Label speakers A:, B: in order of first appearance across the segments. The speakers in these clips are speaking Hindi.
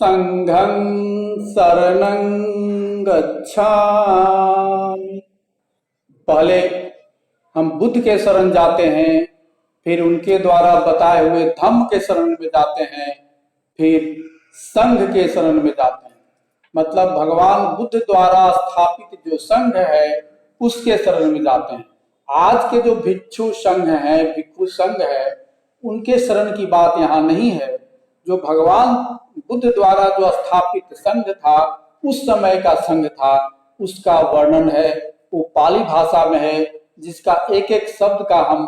A: संघं शरणं गच्छामि। पहले हम बुद्ध के शरण जाते हैं, फिर उनके द्वारा बताए हुए धम्म के शरण में जाते हैं, फिर संघ के शरण में जाते हैं। मतलब भगवान बुद्ध द्वारा स्थापित जो संघ है उसके शरण में जाते हैं। आज के जो भिक्षु संघ है, भिक्षु संघ है, उनके शरण की बात यहाँ नहीं है। जो भगवान बुद्ध द्वारा जो स्थापित संघ था, उस समय का संघ था, उसका वर्णन है, वो पाली भाषा में है, जिसका एक एक शब्द का हम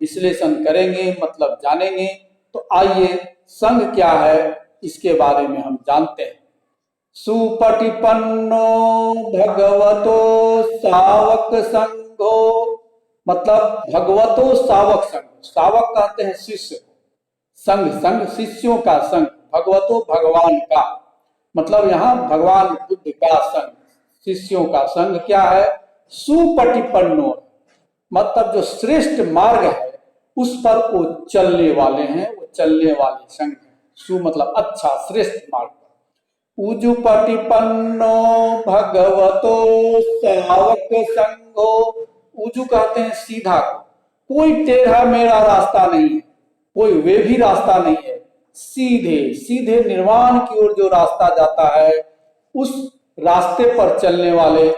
A: विश्लेषण करेंगे, मतलब जानेंगे। तो आइए संघ क्या है इसके बारे में हम जानते हैं। सुपटिपन्नो भगवतो सावक संघो, मतलब भगवतो सावक संघ। सावक कहते हैं शिष्य को, संघ संघ शिष्यों का संघ, भगवतो भगवान का, मतलब यहाँ भगवान बुद्ध का संघ, शिष्यों का संघ क्या है? सुपटिपन्नो, मतलब जो श्रेष्ठ मार्ग है उस पर वो चलने वाले हैं, वो चलने वाले संघ है। सु मतलब अच्छा, श्रेष्ठ मार्ग। उजुपटिपन्नो भगवतो सावक संघो, उजु कहते हैं सीधा को, कोई टेढ़ा मेढ़ा रास्ता नहीं है, कोई वे भी रास्ता नहीं है, सीधे सीधे निर्वाण की ओर जो रास्ता जाता है, उस रास्ते पर चलने वाले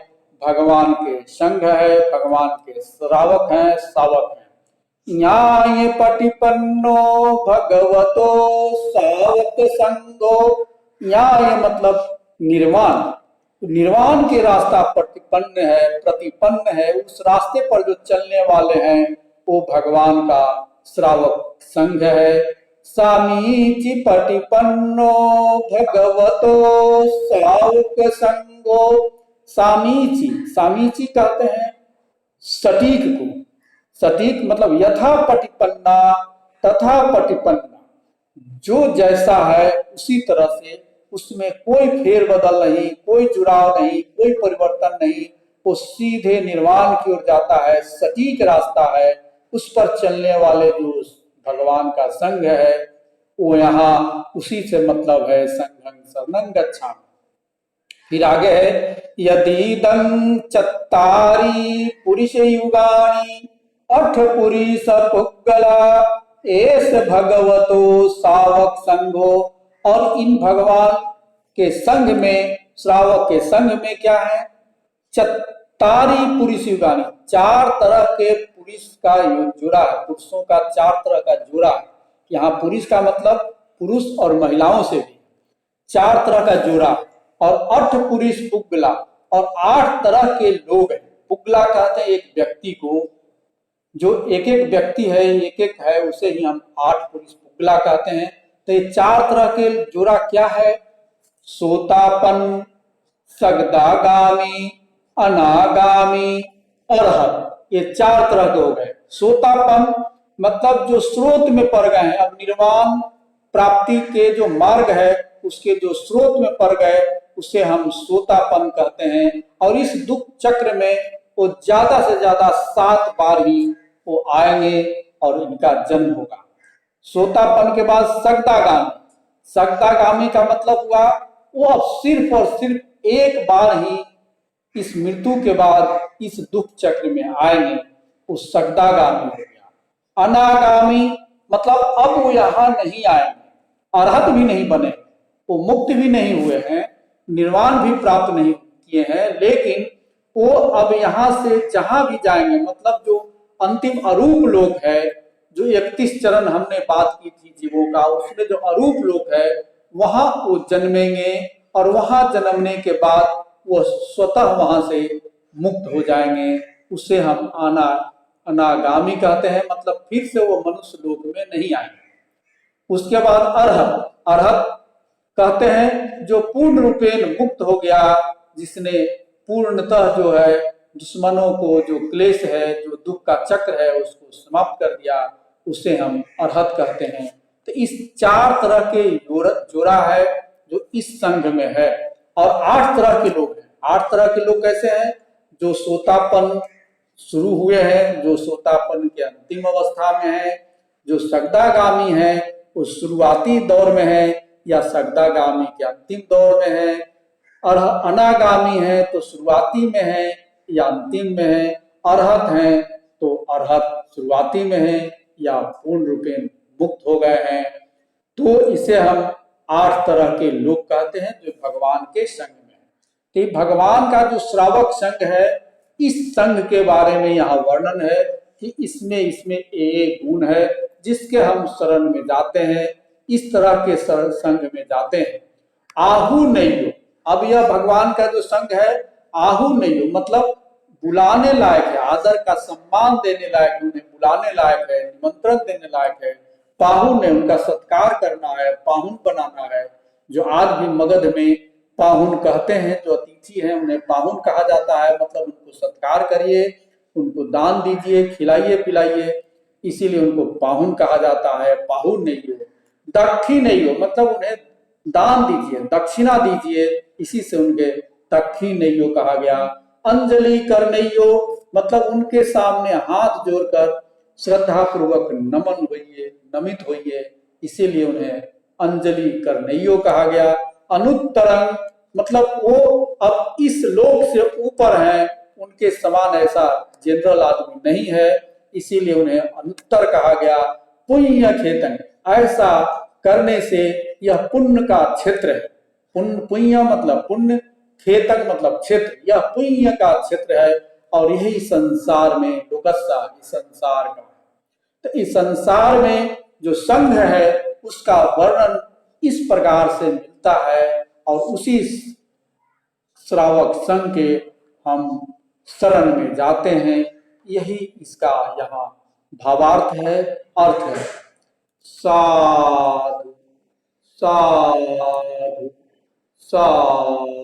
A: भगवान के संघ है, भगवान के श्रावक हैं, सावक हैं। न्याय पटिपन्नो भगवतो सावक संघो, न्याय मतलब निर्वाण, निर्वाण के रास्ता प्रतिपन्न है, उस रास्ते पर जो चलने वाले हैं वो भगवान का श्रावक संघ है। सामीचि पटिपन्नो भगवतो सावक संघो, सामीचि, सामीचि कहते हैं सटीक को, सटीक मतलब यथा पटिपन्ना तथा पटिपन्ना, जो जैसा है उसी तरह से, उसमें कोई फेरबदल नहीं, कोई जुड़ाव नहीं, कोई परिवर्तन नहीं, वो सीधे निर्वाण की ओर जाता है, सटीक रास्ता है, उस पर चलने वाले जो भगवान का संघ है वो यहाँ उसी से मतलब है, संघं शरणं गच्छामि। फिर आगे है, यदीदं चत्तारि पुरुष युगानि अठ पुरुष पुग्गला एस भगवतो सावक संघो। और इन भगवान के संघ में, श्रावक के संघ में क्या है? चत्तारि पुरुष युगानि, चार तरह के पुरुष का जोड़ा है, पुरुषों का चार तरह का जोड़ा है। यहाँ पुरुष का मतलब पुरुष और महिलाओं से भी चार तरह का जोड़ा, और अठ पुरुष पुग्गला, और 8 तरह के लोग हैं। पुग्गला कहते हैं एक व्यक्ति को, जो एक एक व्यक्ति है, एक एक है, उसे ही हम 8 पुरुष पुग्गला कहते हैं। तो ये 4 तरह के जोड़ा क्या है? सोतापन, सगदागामी, अनागामी, अरहत, ये 4 तरह के हो गए। सोतापन मतलब जो स्रोत में पड़ गए हैं, अब निर्वाण प्राप्ति के जो मार्ग है उसके जो स्रोत में पड़ गए, उसे हम सोतापन कहते हैं। और इस दुख चक्र में वो ज्यादा से ज्यादा 7 बार ही वो आएंगे और इनका जन्म होगा। सोतापन के बाद सगदागामी, सगदागामी का मतलब हुआ वो अब सिर्फ और सिर्फ एक बार ही इस मृत्यु के बाद इस दुख चक्र में आएंगे, वो सगदागामी हो गया। अनागामी मतलब अब वो यहाँ नहीं आएंगे, अरहत भी नहीं बने, वो मुक्त भी नहीं हुए हैं, निर्वाण भी प्राप्त नहीं किए हैं, लेकिन वो अब यहाँ से जहां भी जाएंगे, मतलब जो अंतिम अरूप लोक है, जो 31 चरण हमने बात की थी जीवों का, उसमें जो अरूप लोक है वहां वो जन्मेंगे, और वहां जन्मने के बाद वो स्वतः वहां से मुक्त हो जाएंगे। उसे हम अनागामी कहते हैं, मतलब फिर से वो मनुष्य लोक में नहीं आएंगे। उसके बाद अरहत, अरहत कहते हैं जो पूर्ण रूपेण मुक्त हो गया, जिसने पूर्णतः जो है दुश्मनों को, जो क्लेश है, जो दुख का चक्र है, उसको समाप्त कर दिया, उसे हम अरहत कहते हैं। तो इस 4 तरह के जोड़ा है जो इस संघ में है। और 8 तरह के लोग हैं। 8 तरह के लोग कैसे हैं? जो सोतापन शुरू हुए हैं, जो सोतापन के अंतिम अवस्था में है, जो सगदागामी है वो शुरुआती दौर में है, या सगदागामी के अंतिम दौर में है, और अनागामी है तो शुरुआती में है या अंतिम में है, अरहत है तो अरहत शुरुआती में है या पूर्ण रूपेण मुक्त हो गए हैं। तो इसे हम 8 तरह के लोग कहते हैं जो भगवान के संग में है। तो ये भगवान का जो श्रावक संघ है, इस संघ के बारे में यहाँ वर्णन है कि इसमें एक गुण है जिसके हम शरण में जाते हैं, इस तरह के संघ में जाते हैं। आहू नहीं हो, अब यह भगवान का जो संघ है आहू नहीं हो मतलब बुलाने लायक है, आदर का सम्मान देने लायक है, उन्हें बुलाने लायक है, निमंत्रण देने लायक है। पाहुन है, उनका सत्कार करना है, पाहुन बनाना है। जो आज भी मगध में पाहुन कहते हैं, जो अतिथि हैं उन्हें पाहुन कहा जाता है, मतलब उनको सत्कार करिए, उनको दान दीजिए, खिलाइए पिलाइए, इसीलिए उनको पाहुन कहा जाता है। पाहुन नहीं हो, दक्षी नहीं हो मतलब उन्हें दान दीजिए, दक्षिणा दीजिए, इसी से उनके दक्षी नहीं हो कहा गया। अंजलि कर नहीं हो मतलब उनके सामने हाथ जोड़कर श्रद्धा पूर्वक नमन होइए, नमित होइए, इसीलिए उन्हें अंजलि कर नहीं हो कहा गया। अनुत्तरंग मतलब वो अब इस लोक से ऊपर है, उनके समान ऐसा जनरल आदमी नहीं है, इसीलिए उन्हें अनुत्तर कहा गया। पुण्य खेतन, ऐसा करने से यह पुण्य का क्षेत्र है। पुण्य मतलब पुण्य, खेतक मतलब क्षेत्र, यह पुण्य का क्षेत्र है और यही संसार में लोकस्सा, इस संसार का। तो इस संसार में जो संघ है उसका वर्णन इस प्रकार से मिलता है और उसी श्रावक संघ के हम शरण में जाते हैं। यही इसका यहाँ भावार्थ है, अर्थ है। साधु साधु साधु।